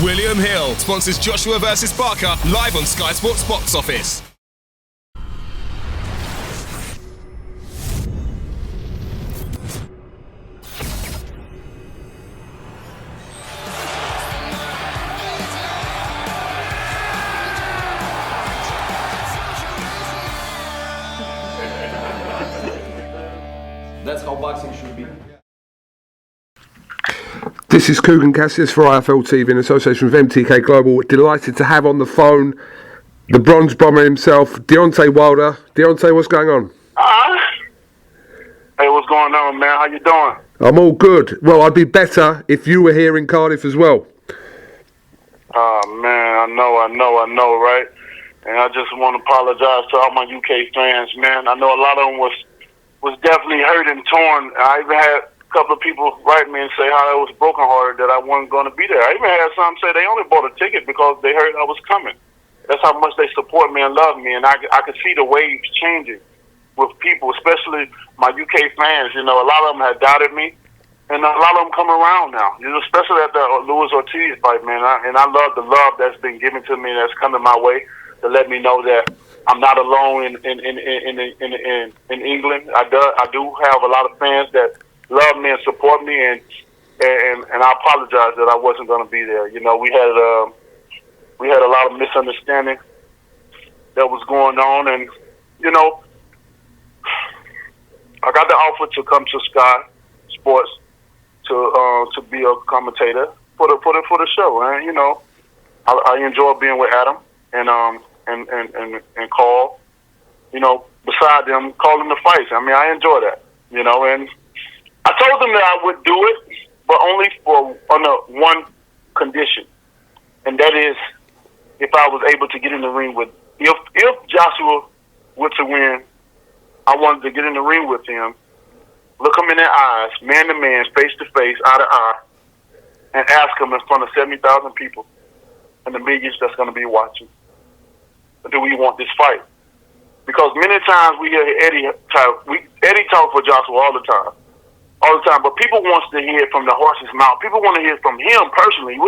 William Hill sponsors Joshua vs Barker live on Sky Sports Box Office. That's how boxing should be. This is KUGAN CASSIUS for IFL TV in association with MTK Global. Delighted to have on the phone the Bronze Bomber himself, Deontay Wilder. Deontay, what's going on? Hey, what's going on, man? How you doing? I'm all good. Well, I'd be better if you were here in Cardiff as well. Oh, man, I know, right? And I just want to apologize to all my UK fans, man. I know a lot of them was definitely hurt and torn. I even had a couple of people write me and say how I was brokenhearted that I wasn't going to be there. I even had some say they only bought a ticket because they heard I was coming. That's how much they support me and love me, and I could see the waves changing with people, especially my UK fans. You know, a lot of them had doubted me, and a lot of them come around now, especially at the Luis Ortiz fight, man. And I love the love that's been given to me, that's coming my way to let me know that I'm not alone in England. I do have a lot of fans that love me and support me, and I apologize that I wasn't going to be there. You know, we had a lot of misunderstanding that was going on, and you know, I got the offer to come to Sky Sports to be a commentator for the show, and you know, I enjoy being with Adam and Carl. You know, beside them calling the fights. I mean, I enjoy that. You know, and I told them that I would do it, but only under one condition, and that is if I was able to get in the ring with. If Joshua were to win, I wanted to get in the ring with him, look him in their eyes, man to man, face to face, eye to eye, and ask him in front of 70,000 people and the millions that's going to be watching, do we want this fight? Because many times we hear Eddie talk for Joshua all the time, but people want to hear it from the horse's mouth. People want to hear it from him personally.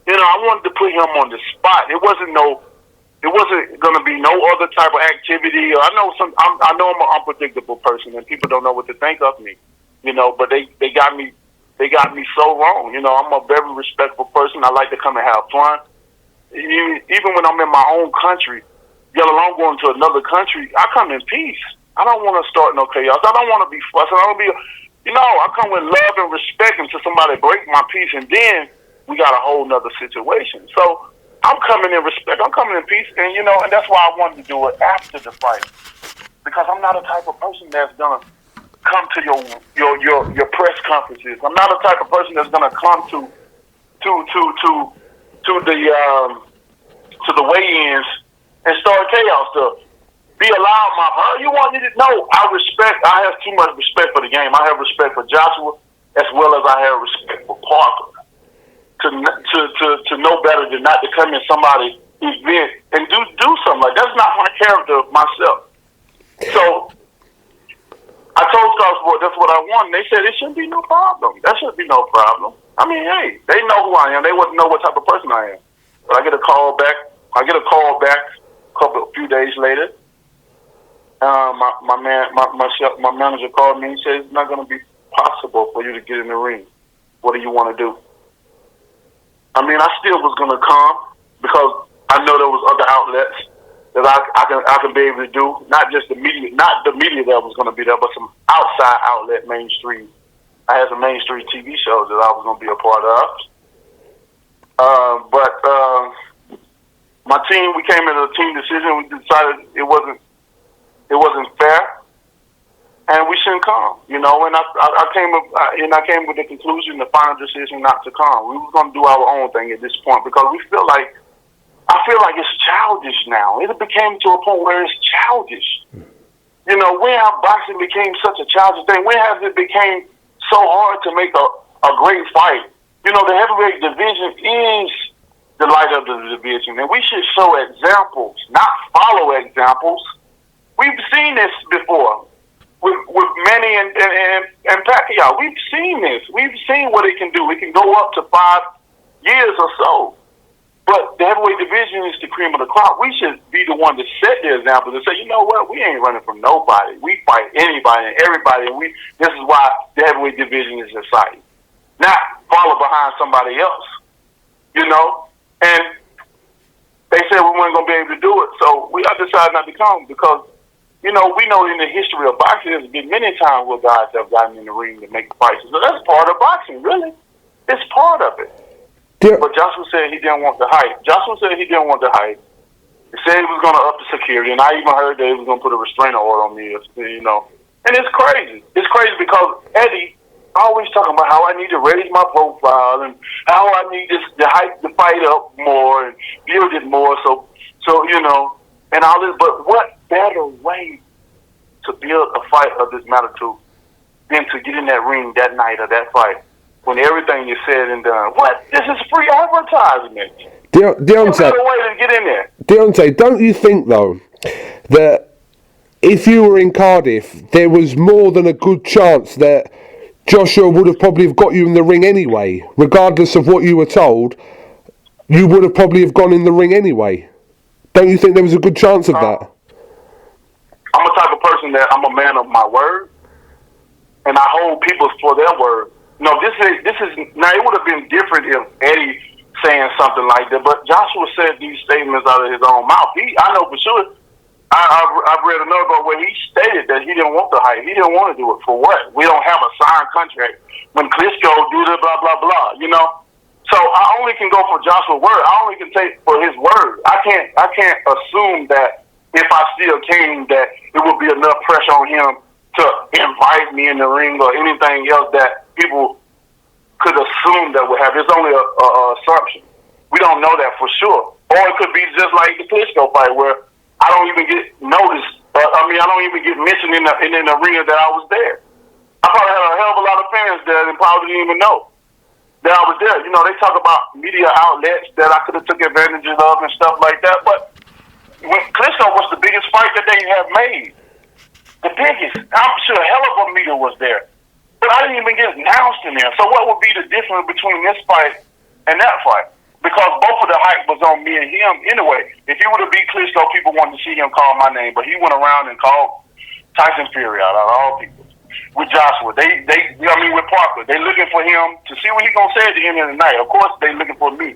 You know, I wanted to put him on the spot. It wasn't going to be no other type of activity. I know I'm an unpredictable person, and people don't know what to think of me. You know, but they got me so wrong. You know, I'm a very respectful person. I like to come and have fun. Even when I'm in my own country, yet alone going to another country, I come in peace. I don't want to start no chaos. I don't want to be fussing. I don't be, you know, I come with love and respect until somebody break my peace, and then we got a whole nother situation. So I'm coming in respect. I'm coming in peace, and you know, and that's why I wanted to do it after the fight, because I'm not a type of person that's gonna come to your press conferences. I'm not a type of person that's gonna come to the weigh-ins and start chaos. To be allowed you want me to know? I have too much respect for the game. I have respect for Joshua as well as I have respect for Parker. To know better than not to come in somebody's event and do something like that. That's not my character of myself. So I told Star Sport that's what I want. They said it shouldn't be no problem. That shouldn't be no problem. I mean, hey, they know who I am. They wouldn't know what type of person I am. But I get a call back a few days later. My manager called me and said it's not going to be possible for you to get in the ring. What do you want to do? I mean, I still was going to come because I know there was other outlets that I can be able to do. Not just the media, not the media that was going to be there, but some outside outlet, mainstream. I had some mainstream TV shows that I was going to be a part of. But my team, we came into a team decision. We decided it wasn't fair, and we shouldn't come. You know, and I came with the conclusion, the final decision, not to come. We were going to do our own thing at this point because I feel like it's childish now. It became to a point where it's childish. You know, when have boxing became such a childish thing? When has it became so hard to make a great fight? You know, the heavyweight division is the light of the division, and we should show examples, not follow examples. We've seen this before with Manny and Pacquiao. We've seen this. We've seen what it can do. It can go up to 5 years or so. the heavyweight division is the cream of the crop. We should be the one to set the example and say, you know what, we ain't running from nobody. We fight anybody and everybody, and this is why the heavyweight division is exciting. Not follow behind somebody else, you know. And they said we weren't going to be able to do it, so we decided not to come because, you know, we know in the history of boxing, there's been many times where guys have gotten in the ring to make fights. So that's part of boxing, really. It's part of it. But Joshua said he didn't want the hype. Joshua said he didn't want the hype. He said he was going to up the security, and I even heard that he was going to put a restraining order on me, you know. And it's crazy. It's crazy because Eddie always talking about how I need to raise my profile and how I need to hype the fight up more and build it more. So you know, and all this. But what better way to build a fight of this magnitude than to get in that ring that night of that fight? When everything is said and done, what? This is free advertisement. Deontay, better way to get in there. Deontay, don't you think though that if you were in Cardiff, there was more than a good chance that Joshua would have probably got you in the ring anyway, regardless of what you were told? You would have probably have gone in the ring anyway. Don't you think there was a good chance of that? I'm a type of person that I'm a man of my word, and I hold people for their word. No, this is now. It would have been different if Eddie saying something like that, but Joshua said these statements out of his own mouth. I know for sure. I've read another book where he stated that he didn't want the hype. He didn't want to do it for what? We don't have a signed contract. When Klitschko do the blah blah blah, you know. So I only can go for Joshua's word. I only can take for his word. I can't assume that if I still came that it would be enough pressure on him to invite me in the ring or anything else that people could assume that would happen. It's only a assumption. We don't know that for sure. Or it could be just like the Klitschko fight where I don't even get noticed. I don't even get mentioned in the arena that I was there. I probably had a hell of a lot of fans there and probably didn't even know that I was there. You know, they talk about media outlets that I could have took advantages of and stuff like that. But when Klitschko was the biggest fight that they have made. The biggest. I'm sure a hell of a media was there. But I didn't even get announced in there. So what would be the difference between this fight and that fight? Because both of the hype was on me and him anyway. If he would have beat Klitschko, people wanted to see him call my name. But he went around and called Tyson Fury out of all people. With Joshua. With Parker. They looking for him to see what he's going to say at the end of the night. Of course, they looking for me.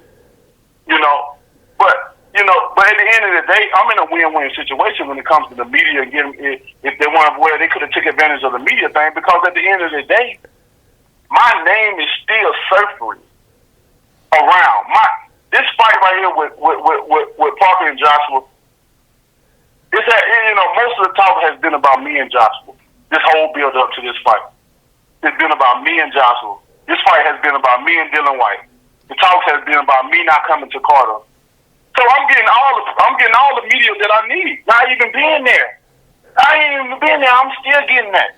You know. But at the end of the day, I'm in a win-win situation when it comes to the media and if they weren't aware, they could have took advantage of the media thing because at the end of the day, my name is still surfing around. This fight right here with Parker and Joshua, it's that, you know, most of the talk has been about me and Joshua. This whole build up to this fight, it's been about me and Joshua. This fight has been about me and Dylan Whyte. The talk has been about me not coming to Carter. So I'm getting all the media that I need. Not even being there. I ain't even been there. I'm still getting that.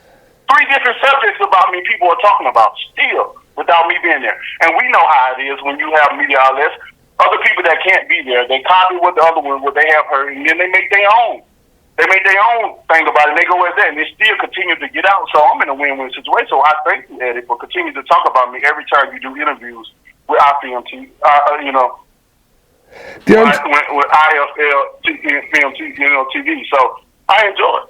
3 different subjects about me people are talking about still without me being there. And we know how it is when you have media outlets. Other people that can't be there, they copy what the other one, what they have heard, and then they make their own. They make their own thing about it. And they go with that, and they still continue to get out. So I'm in a win-win situation. So I thank you, Eddie, for continuing to talk about me every time you do interviews with IFLT. You know. With IFL, film, TV. So I enjoy it.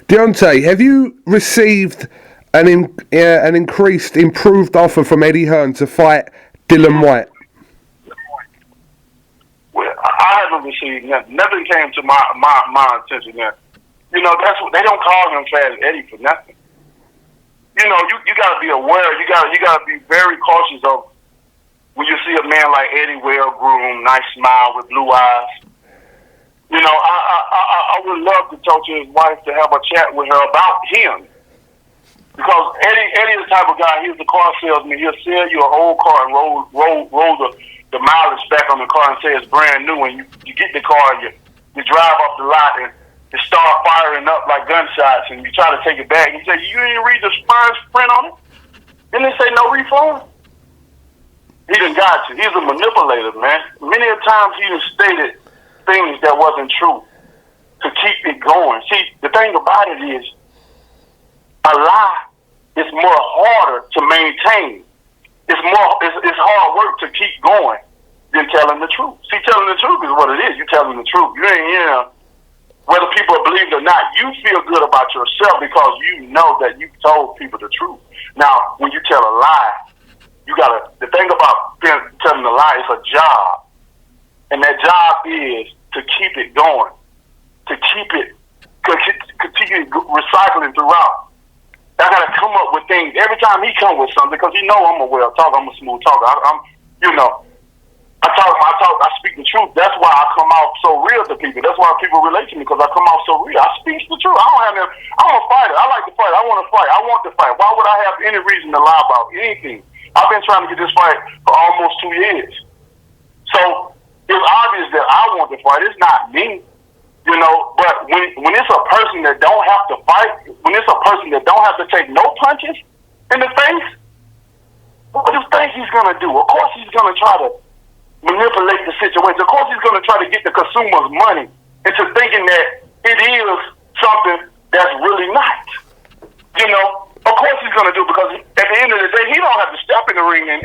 Deontay, have you received an improved offer from Eddie Hearn to fight Dylan Whyte? Well, I haven't received nothing. Nothing came to my attention there. You know, that's what they don't call him Fast Eddie for nothing. You know, you got to be aware. You got to be very cautious of. When you see a man like Eddie, well-groomed, nice smile with blue eyes, you know, I would love to talk to his wife to have a chat with her about him. Because Eddie is the type of guy, he's the car salesman. He'll sell you an old car and roll the mileage back on the car and say it's brand new. And you get the car and you drive off the lot and it start firing up like gunshots and you try to take it back. You say, you didn't read the fine print on it? Then they say no refund. He done got you. He's a manipulator, man. Many a times he has stated things that wasn't true to keep it going. See, the thing about it is, a lie is more harder to maintain. It's hard work to keep going. than telling the truth. See, telling the truth is what it is. You telling the truth. You ain't here. Whether people believe it or not, you feel good about yourself because you know that you told people the truth. Now, when you tell a lie, the thing about telling a lie is a job. And that job is to keep it going, to continue recycling throughout. I got to come up with things. Every time he come with something, because he know I'm a well talker, I'm a smooth talker. I speak the truth. That's why I come out so real to people. That's why people relate to me, because I come out so real. I speak the truth. I'm a fighter. I like to fight. I want to fight. I want to fight. Why would I have any reason to lie about anything? I've been trying to get this fight for almost 2 years. So it's obvious that I want to fight. It's not me. But when it's a person that don't have to fight, when it's a person that don't have to take no punches in the face, what do you think he's going to do? Of course he's going to try to manipulate the situation. Of course he's going to try to get the consumer's money into thinking that it is something that's really not. Of course he's going to do, because at the end of the day, he don't have to step in the ring and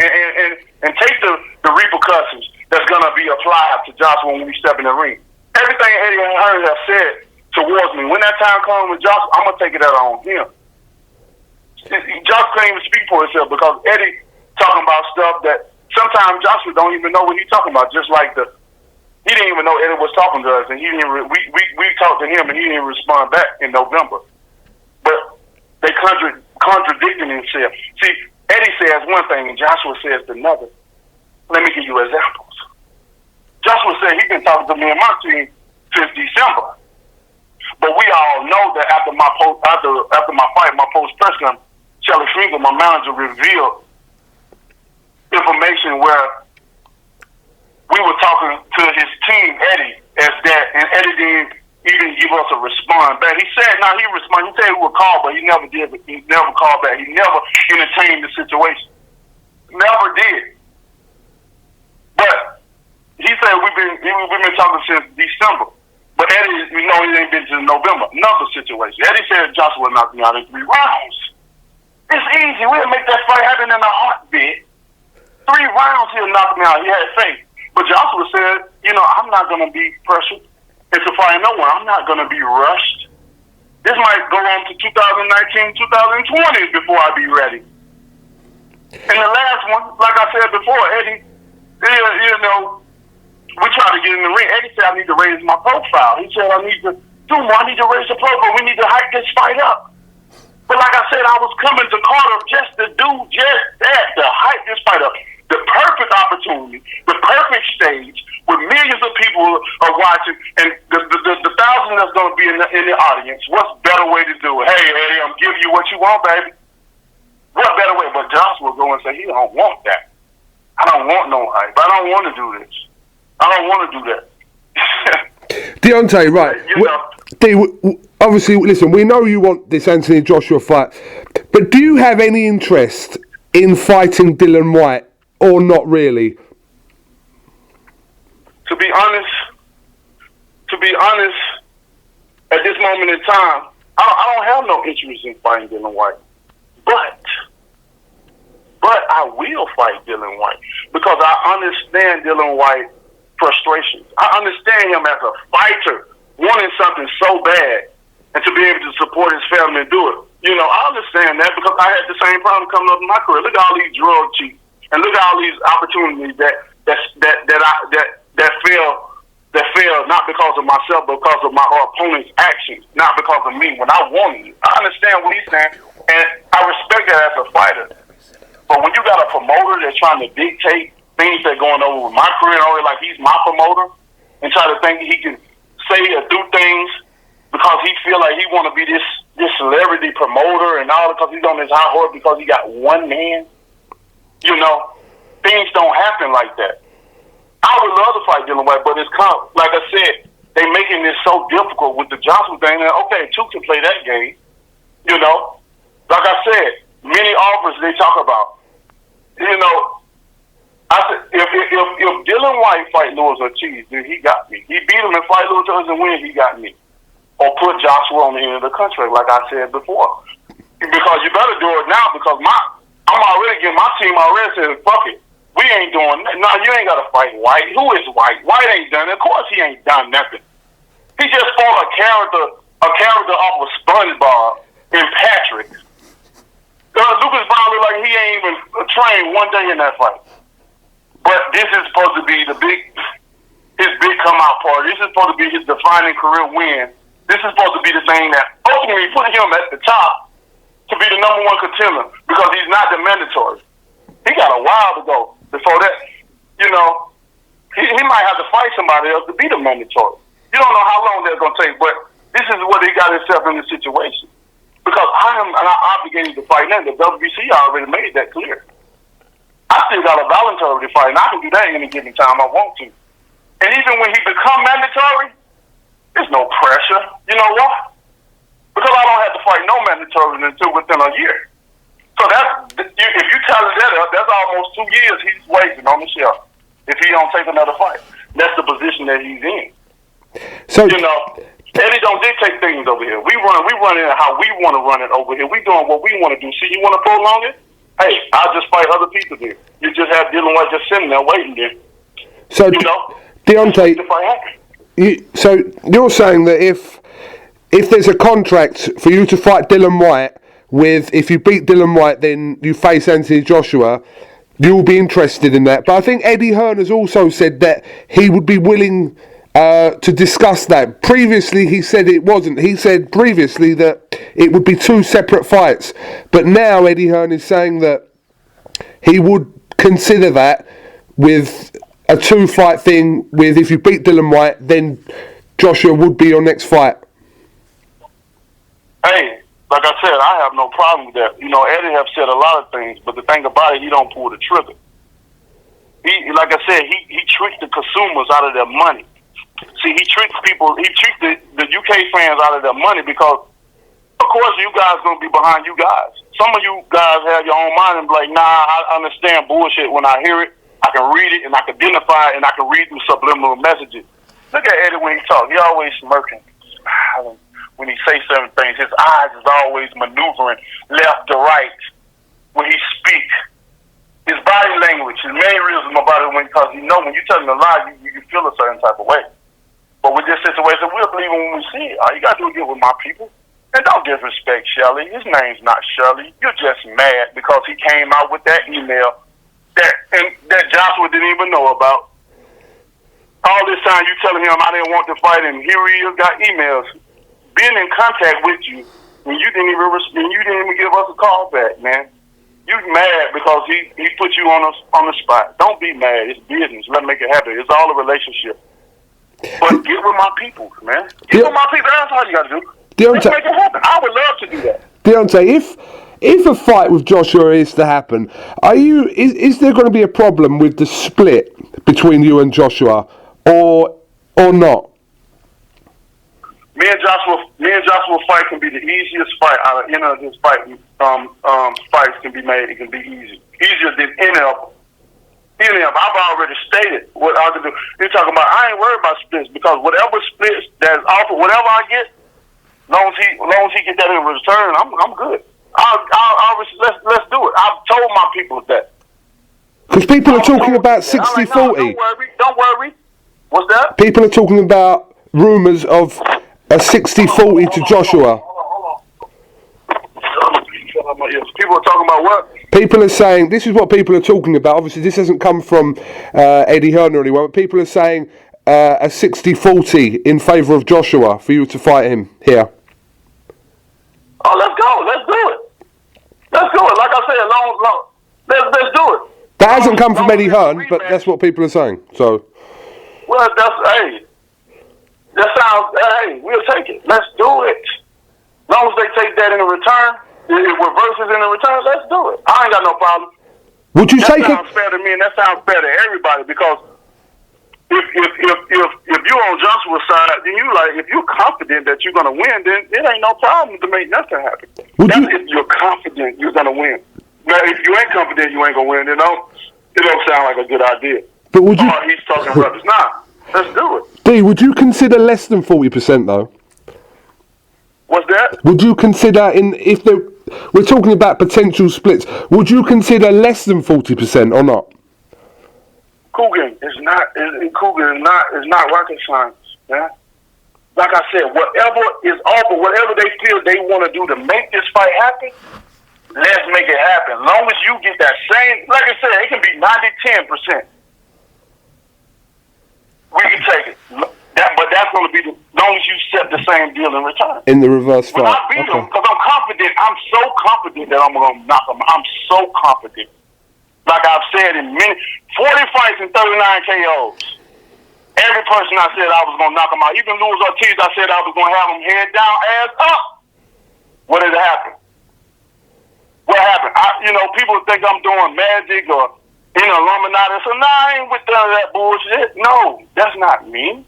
take the repercussions that's going to be applied to Joshua when we step in the ring. Everything Eddie Hearn has said towards me, when that time comes with Joshua, I'm going to take it out on him. Joshua can't even speak for himself, because Eddie talking about stuff that sometimes Joshua don't even know what he's talking about. Just like he didn't even know Eddie was talking to us, and he didn't. We talked to him, and he didn't respond back in November. But they contradicting himself. See, Eddie says one thing, and Joshua says another. Let me give you examples. Joshua said he's been talking to me and my team since December, but we all know that after my fight, my post press conference, Shelly Schringer, my manager, revealed information where we were talking to his team, Eddie, as that, and Eddie didn't even give us a response back. He said, he responded. He said he would call, but he never did. He never called back. He never entertained the situation. Never did. But he said we've been talking since December. But Eddie, it ain't been since November. Another situation. Eddie said Joshua knocked me out in 3 rounds. It's easy. We'll make that fight happen in a heartbeat. 3 rounds he'll knock me out. He had faith. But Joshua said, I'm not going to be pressured into fighting no one. I'm not going to be rushed. This might go on to 2019, 2020 before I be ready. And the last one, like I said before, Eddie, we tried to get in the ring. Eddie said I need to raise my profile. He said I need to do more. I need to raise the profile. We need to hype this fight up. But like I said, I was coming to Carter just to do just that, to hype this fight up. The perfect opportunity, the perfect stage, with millions of people are watching, and the thousands that's going to be in the audience. What's better way to do it? Hey, Eddie, I'm giving you what you want, baby. What better way? But Josh will go and say, he don't want that. I don't want no hype. I don't want to do this. I don't want to do that. Deontay, right. Obviously, listen, we know you want this Anthony Joshua fight, but do you have any interest in fighting Dillian Whyte, or not really? To be honest, at this moment in time, I don't have no interest in fighting Dillian Whyte. But I will fight Dillian Whyte, because I understand Dillian Whyte's frustrations. I understand him as a fighter, wanting something so bad, and to be able to support his family and do it. I understand that, because I had the same problem coming up in my career. Look at all these drug cheats, and look at all these opportunities that failed not because of myself, but because of my opponent's actions, not because of me. When I wanted it, I understand what he's saying, and I respect that as a fighter. But when you got a promoter that's trying to dictate things that are going over with my career, like he's my promoter, and try to think he can say or do things because he feel like he want to be this celebrity promoter and all, because he's on his high horse because he got one man. Things don't happen like that. I would love to fight Dillian Whyte, but it's like I said, they making this so difficult with the Johnson thing. And okay, two can play that game. Like I said, many offers they talk about. I said if Dillian Whyte fight Lewis Ortiz, then he got me. He beat him and fight Lewis Ortiz and win, he got me. Or put Joshua on the end of the contract, like I said before. Because you better do it now, because I'm already getting my team already said, fuck it. We ain't doing that. No, you ain't got to fight Whyte. Who is Whyte? Whyte ain't done it. Of course he ain't done nothing. He just fought a character off of SpongeBob and Patrick. Lucas Brown look like he ain't even trained one day in that fight. But this is supposed to be his big come out party. This is supposed to be his defining career win. This is supposed to be the thing that ultimately put him at the top to be the number one contender because he's not the mandatory. He got a while to go before that. You know, he might have to fight somebody else to be the mandatory. You don't know how long that's going to take, but this is what he got himself in the situation. Because I am obligated to fight now. The WBC already made that clear. I still got a voluntary fight, and I can do that any given time I want to. And even when he become mandatory, there's no pressure. You know why? Because I don't have to fight no mandatory until within a year. So if you tally that up, that's almost 2 years he's waiting on the shelf if he don't take another fight. That's the position that he's in. So you know, Eddie don't dictate things over here. We run it how we want to run it over here. We doing what we want to do. See, you want to prolong it? Hey, I'll just fight other people there. You just have Dylan White just sitting there waiting there. So, you know, Deontay, so you're saying that if there's a contract for you to fight Dylan White with, if you beat Dylan White, then you face Anthony Joshua, you'll be interested in that. But I think Eddie Hearn has also said that he would be willing to discuss that. Previously, he said it wasn't. He said previously that it would be two separate fights. But now Eddie Hearn is saying that he would consider that with a two-fight thing with, if you beat Dylan White, then Joshua would be your next fight. Hey, like I said, I have no problem with that. You know, Eddie have said a lot of things, but the thing about it, he don't pull the trigger. He, like I said, he tricks the consumers out of their money. See, he tricks people. He tricks the UK fans out of their money because, of course, you guys gonna be behind you guys. Some of you guys have your own mind and be like, nah, I understand bullshit when I hear it. I can read it and I can identify it and I can read through subliminal messages. Look at Eddie when he talks. He always smirking. When he say certain things, his eyes is always maneuvering left to right when he speaks. His body language, his mannerism about it, because you know when you tell him a lie, you feel a certain type of way. But with this situation, we'll believe it when we see it. All you got to do is get with my people. And don't disrespect Shirley. His name's not Shirley. You're just mad because he came out with that email that Joshua didn't even know about. All this time you telling him I didn't want to fight him. Here he is, got emails. Being in contact with you when you didn't even give us a call back, man. You mad because he put you on the spot. Don't be mad. It's business. Let's make it happen. It's all a relationship. But get with my people, man. Get with my people. That's all you got to do. Let's make it happen. I would love to do that. Deontay, if a fight with Joshua is to happen, is there going to be a problem with the split between you and Joshua, or not? Me and Joshua fight can be the easiest fight out of any of his fights can be made. It can be easier than any of them. I've already stated what I can do. You're talking about, I ain't worried about splits because whatever splits that's offered, whatever I get, long as he get that in return, I'm good. Let's do it. I've told my people that. Because people are talking about 60-40. Don't worry. What's that? People are talking about rumours of a 60-40 to Joshua. People are talking about what? People are saying, this is what people are talking about. Obviously, this hasn't come from Eddie Hearn or anyone, but people are saying a 60-40 in favour of Joshua for you to fight him here. Oh, let's go. Let's do it. Like I said, let's do it. That hasn't come from Eddie Hearn, but that's what people are saying. So. Well, we'll take it. Let's do it. As long as they take that in return, if reverses in return, let's do it. I ain't got no problem. Would you that sounds fair to me, and that sounds fair to everybody, because if you're on Joshua's side, then if you're confident that you're gonna win, then it ain't no problem to make nothing happen. If you're confident you're gonna win. Now, if you ain't confident you ain't gonna win, then it don't sound like a good idea. But would you? He's talking rubbish. Nah, let's do it. D, would you consider less than 40% though? What's that? Would you consider we're talking about potential splits? Would you consider less than 40% or not? KUGAN is not rocket science, man. Like I said, whatever is offered, whatever they feel they want to do to make this fight happen, let's make it happen. As long as you get that same, like I said, it can be 90-10%. We can take it. But that's going to be as long as you set the same deal in return. In the reverse fight. When I beat him, because I'm confident, I'm so confident that I'm going to knock him. I'm so confident. Like I've said in 40 fights and 39 KOs. Every person I said I was going to knock him out. Even Luis Ortiz, I said I was going to have him head down, ass up. What did happen? What happened? People think I'm doing magic or Illuminati. So, I ain't with none of that bullshit. No, that's not me.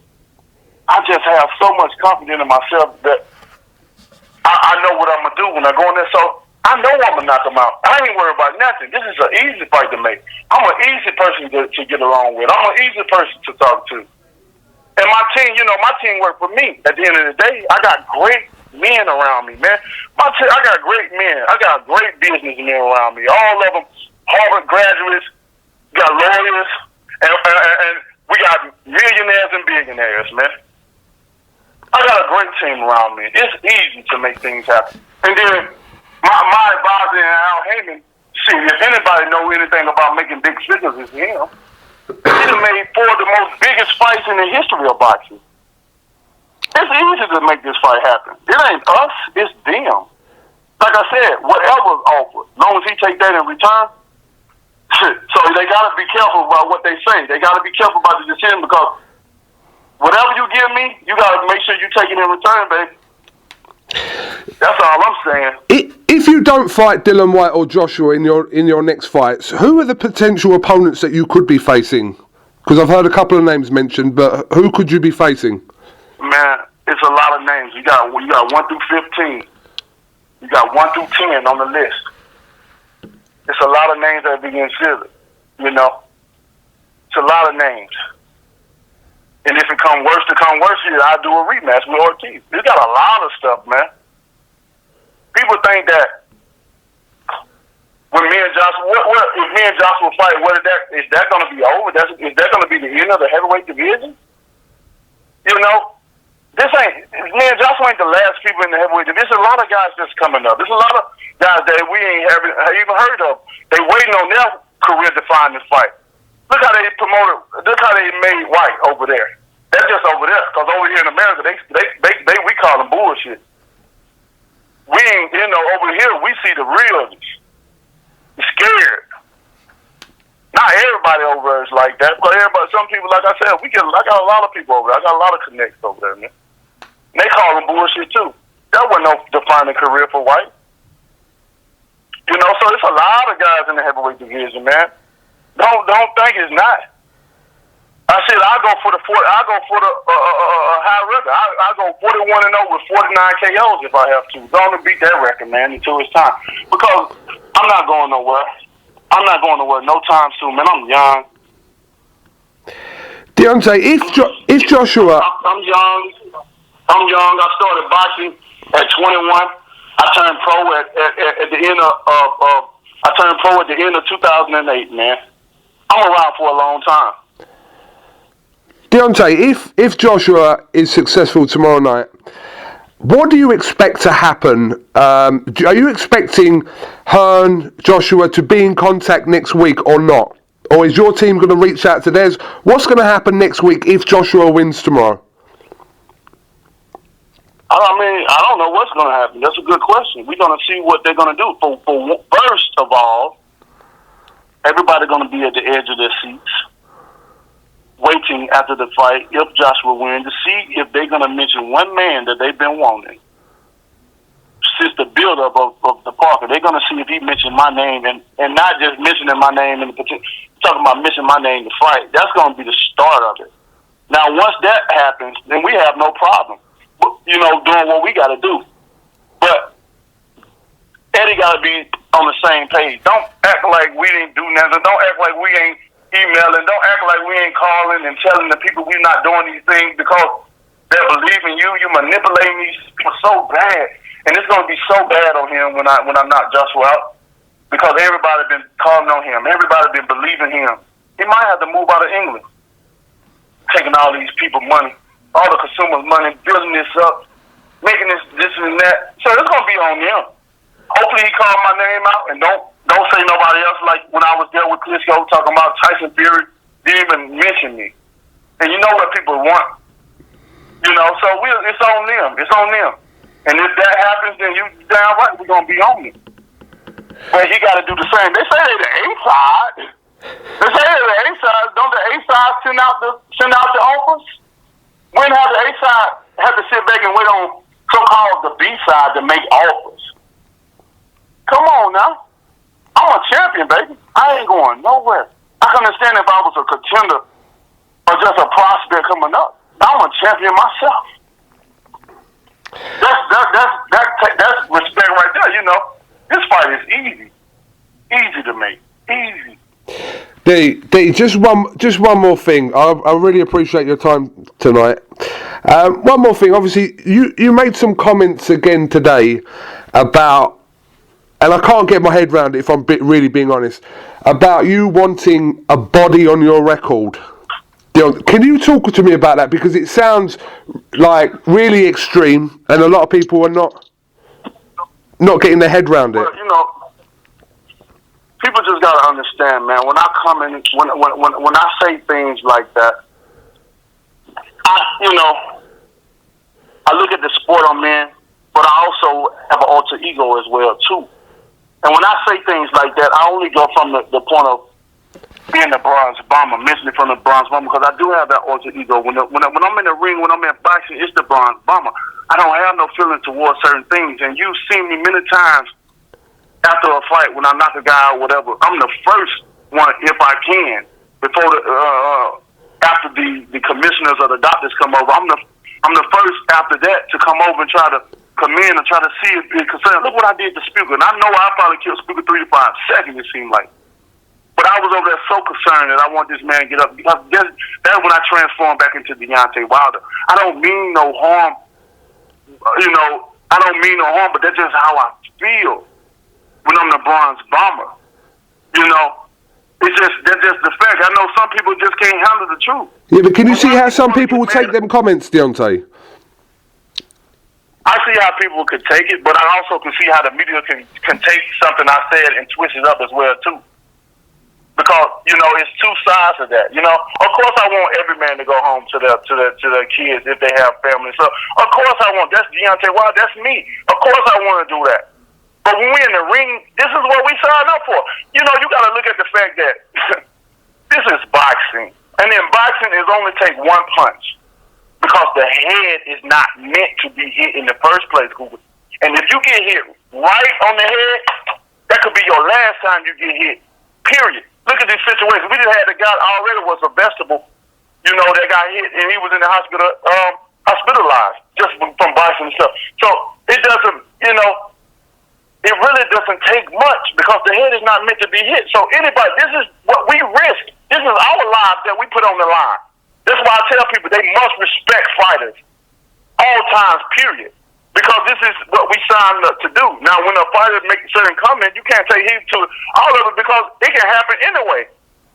I just have so much confidence in myself that I know what I'm going to do when I go in there. So, I know I'm going to knock him out. I ain't worried about nothing. This is an easy fight to make. I'm an easy person to get along with. I'm an easy person to talk to. And my team, my team work for me. At the end of the day, I got great men around me, man. I got great men. I got great businessmen around me. All of them Harvard graduates, got lawyers, and we got millionaires and billionaires, man. I got a great team around me. It's easy to make things happen. And then my advisor, Al Heyman, if anybody know anything about making big figures, it's him. He done made 4 of the most biggest fights in the history of boxing. It's easy to make this fight happen. It ain't us, it's them. Like I said, whatever's offered, as long as he take that in return, so they got to be careful about what they say. They got to be careful about the decision because whatever you give me, you got to make sure you take it in return, baby. That's all I'm saying. If you don't fight Dillian Whyte or Joshua in your next fights, who are the potential opponents that you could be facing? Because I've heard a couple of names mentioned, but who could you be facing? Man, it's a lot of names. You got 1 through 15. You got 1 through 10 on the list. It's a lot of names that are being considered. It's a lot of names. And if it come worse, I'll do a rematch with Ortiz. It's got a lot of stuff, man. People think that when me and Joshua, if me and Joshua fight, is that going to be over? Is that going to be the end of the heavyweight division? Me and Joshua ain't the last people in the heavyweight division. There's a lot of guys that's coming up. There's a lot of guys that we ain't even heard of. They waiting on their career-defining fight. Look how they promoted. Look how they made Whyte over there. That's just over there, because over here in America, we call them bullshit. We ain't, over here, we see the real. You're scared. Not everybody over there is like that, but some people, like I said, I got a lot of people over there. I got a lot of connects over there, man. And they call them bullshit, too. That wasn't no defining career for Whyte. So it's a lot of guys in the heavyweight division, man. Don't think it's not. I said I go for the high record. I go 41-0 with 49 KOs if I have to. Don't beat that record, man, until it's time. Because I'm not going nowhere. I'm not going nowhere no time soon, man. I'm young. Deontay, if Joshua, I'm young. I started boxing at 21. I turned pro at the end of I turned pro at the end of 2008, man. I'm around for a long time. Deontay, if Joshua is successful tomorrow night, what do you expect to happen? Are you expecting Hearn, Joshua to be in contact next week or not? Or is your team going to reach out to theirs? What's going to happen next week if Joshua wins tomorrow? I don't know what's going to happen. That's a good question. We're going to see what they're going to do. For first of all, everybody's going to be at the edge of their seats, waiting after the fight, if Joshua wins, to see if they're going to mention one man that they've been wanting since the build-up of the Parker. They're going to see if he mentioned my name, and not just mentioning my name in the particular, talking about mentioning my name to fight. That's going to be the start of it. Now, once that happens, then we have no problem, doing what we got to do. But Eddie got to be on the same page. Don't act like we didn't do nothing. Don't act like we ain't emailing. Don't act like we ain't calling and telling the people we're not doing these things because they're believing you. You manipulating these people so bad, and it's going to be so bad on him when I knock Joshua out because everybody been calling on him. Everybody been believing him. he might have to move out of England, taking all these people money, all the consumers' money, building this up, making this and that. So it's gonna be on them. Hopefully he called my name out and don't say nobody else. Like when I was there with Klitschko talking about Tyson Fury, didn't even mention me. And you know what people want, you know. So it's on them. It's on them. And if that happens, then you damn right we're gonna be on it. But he got to do the same. They say they're the A side. They say they're the A side. Don't the A side send out the offers? When have the A side have to sit back and wait on so-called the B side to make offers? Come on now. I'm a champion, baby. I ain't going nowhere. I can understand if I was a contender or just a prospect coming up. I'm a champion myself. That's respect right there, you know. This fight is easy. Easy to make. Easy. D, just one more thing. I really appreciate your time tonight. One more thing. Obviously, you made some comments again today about, and I can't get my head around it if I'm really being honest, about you wanting a body on your record. Can you talk to me about that? Because it sounds like really extreme, and a lot of people are not getting their head around it. Well, you know, people just gotta understand, man. When I come in, when I say things like that, I look at the sport I'm in, but I also have an alter ego as well too. And when I say things like that, I only go from the point of being the bronze bomber, mentioning from the bronze bomber, because I do have that alter ego. When I'm in the ring, when I'm in boxing, it's the bronze bomber. I don't have no feeling towards certain things. And you've seen me many times after a fight when I knock a guy out, whatever. I'm the first one, if I can, before after the commissioners or the doctors come over. I'm the first after that to come over and try to come in and try to see if it's concerned. Look what I did to Speaker. And I know I probably killed Speaker 3 to 5 seconds, it seemed like. But I was over there so concerned that I want this man to get up, because that's when I transformed back into Deontay Wilder. I don't mean no harm, but that's just how I feel when I'm the bronze bomber. That's just the fact. I know some people just can't handle the truth. Yeah, but can you see how some people will take them comments, Deontay? I see how people could take it, but I also can see how the media can take something I said and twist it up as well too. Because, it's two sides of that. Of course I want every man to go home to their kids if they have families. So of course I want, that's Deontay Wilder, that's me. Of course I want to do that. But when we're in the ring, this is what we signed up for. You gotta look at the fact that this is boxing. And in boxing is only take one punch. Because the head is not meant to be hit in the first place, Google. And if you get hit right on the head, that could be your last time you get hit. Period. Look at this situation. We just had a guy already was a vegetable, that got hit and he was in the hospital, hospitalized just from boxing and stuff. So it doesn't, it really doesn't take much because the head is not meant to be hit. So anybody, this is what we risk. This is our lives that we put on the line. That's why I tell people they must respect fighters all times, period. Because this is what we signed up to do. Now, when a fighter makes a certain comment, you can't take heed to all of it because it can happen anyway.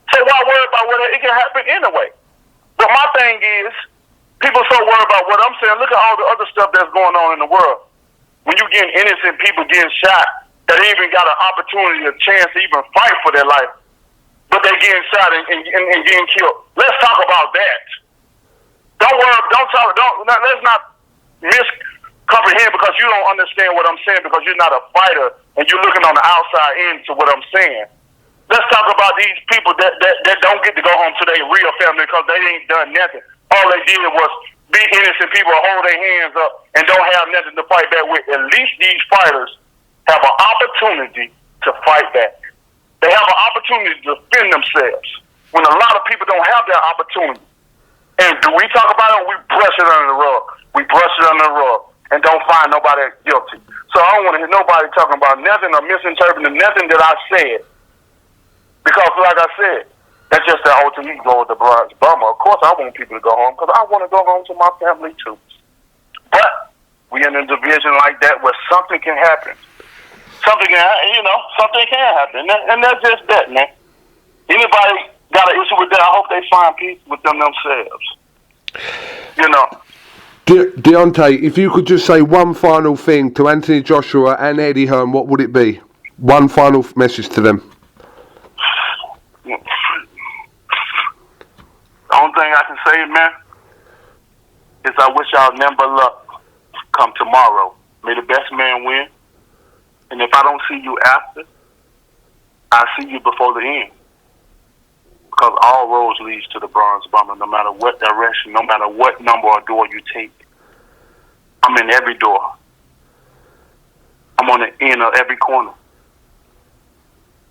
So why worry about whether it can happen anyway? But my thing is, people so worried about what I'm saying. Look at all the other stuff that's going on in the world. When you get innocent people getting shot that ain't even got an opportunity, a chance to even fight for their life, but they're getting shot and getting killed. Let's talk about that. Let's not miscomprehend because you don't understand what I'm saying because you're not a fighter and you're looking on the outside in to what I'm saying. Let's talk about these people that don't get to go home to their real family because they ain't done nothing. All they did was be innocent people, hold their hands up, and don't have nothing to fight back with. At least these fighters have an opportunity to fight back. They have an opportunity to defend themselves when a lot of people don't have that opportunity. And do we talk about it or we brush it under the rug? We brush it under the rug and don't find nobody guilty. So I don't want to hear nobody talking about nothing or misinterpreting nothing that I said. Because like I said, that's just the alter ego of the bronze bomber. Of course I want people to go home because I want to go home to my family too. But we in a division like that where something can happen. Something can happen, and that's just that, man. Anybody, got an issue with that, I hope they find peace with themselves. You know. Deontay, if you could just say one final thing to Anthony Joshua and Eddie Hearn, what would it be? One final message to them. The only thing I can say, man, is I wish y'all number luck come tomorrow. May the best man win. And if I don't see you after, I'll see you before the end. Because all roads leads to the bronze bomber, no matter what direction, no matter what number or door you take. I'm in every door. I'm on the end of every corner.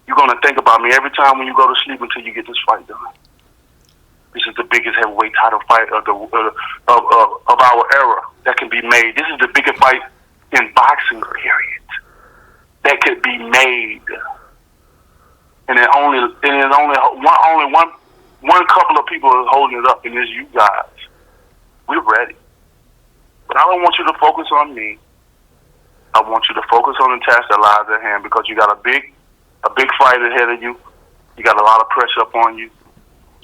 You're going to think about me every time when you go to sleep until you get this fight done. This is the biggest heavyweight title fight of our era that can be made. This is the biggest fight in boxing, period, that could be made. And it only one couple of people is holding it up, and it's you guys. We're ready. But I don't want you to focus on me. I want you to focus on the task that lies at hand, because you got a big fight ahead of you. You got a lot of pressure up on you.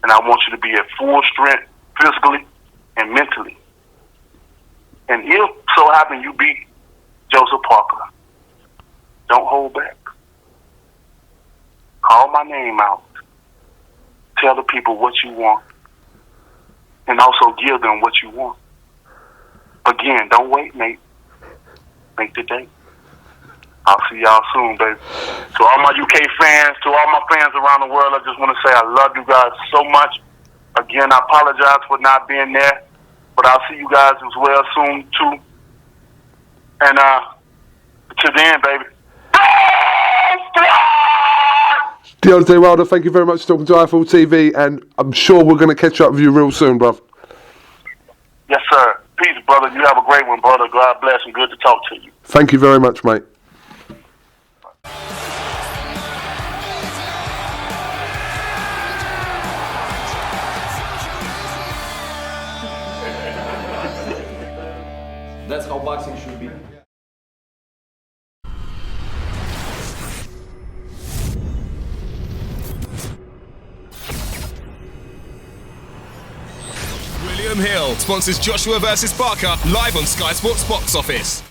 And I want you to be at full strength physically and mentally. And if so happen you beat Joseph Parker, don't hold back. Call my name out. Tell the people what you want. And also give them what you want. Again, don't wait, mate. Make the date. I'll see y'all soon, baby. To all my UK fans, to all my fans around the world, I just want to say I love you guys so much. Again, I apologize for not being there, but I'll see you guys as well soon, too. And to then, baby. Deontay Wilder, thank you very much for talking to iFull TV, and I'm sure we're going to catch up with you real soon, bruv. Yes, sir. Peace, brother. You have a great one, brother. God bless, and good to talk to you. Thank you very much, mate. That's how boxing should be. William Hill sponsors Joshua vs. Barker live on Sky Sports Box Office.